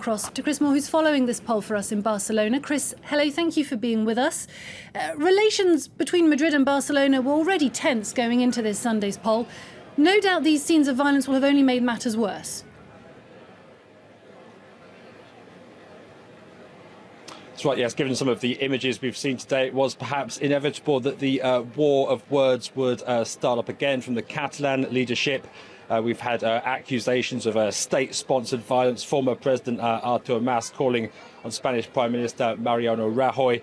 across to Chris Moore, who's following this poll for us in Barcelona. Chris, hello, thank you for being with us. Relations between Madrid and Barcelona were already tense going into this Sunday's poll. No doubt these scenes of violence will have only made matters worse. That's right, yes. Given some of the images we've seen today, it was perhaps inevitable that the war of words would start up again from the Catalan leadership. We've had accusations of state-sponsored violence. Former President Artur Mas calling on Spanish Prime Minister Mariano Rajoy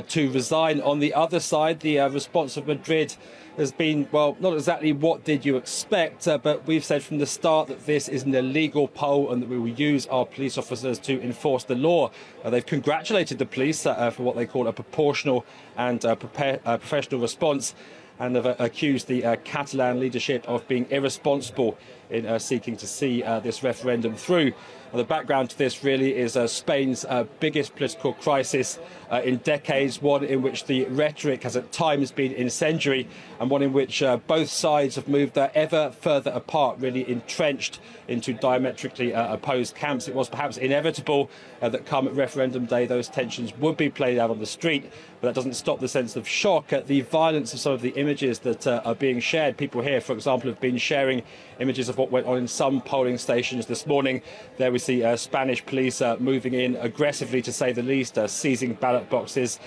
to resign. On the other side, the response of Madrid has been, well, not exactly what did you expect, but we've said from the start that this is an illegal poll and that we will use our police officers to enforce the law. They've congratulated the police for what they call a proportional and professional response, and have accused the Catalan leadership of being irresponsible in seeking to see this referendum through. And the background to this really is Spain's biggest political crisis in decades, one in which the rhetoric has at times been incendiary, and one in which both sides have moved ever further apart, really entrenched into diametrically opposed camps. It was perhaps inevitable that come referendum day those tensions would be played out on the street, but that doesn't stop the sense of shock at the violence of some of the images that are being shared. People here, for example, have been sharing images of what went on in some polling stations this morning. There we see Spanish police moving in aggressively, to say the least, seizing ballot boxes,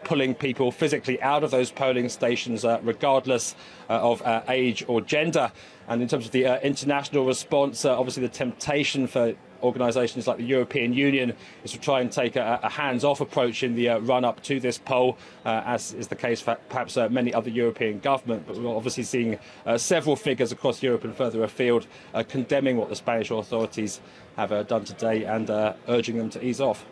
pulling people physically out of those polling stations, regardless of age or gender. And in terms of the international response, obviously the temptation for organisations like the European Union is to try and take a hands-off approach in the run-up to this poll, as is the case for perhaps many other European governments. But we're obviously seeing several figures across Europe and further afield condemning what the Spanish authorities have done today and urging them to ease off.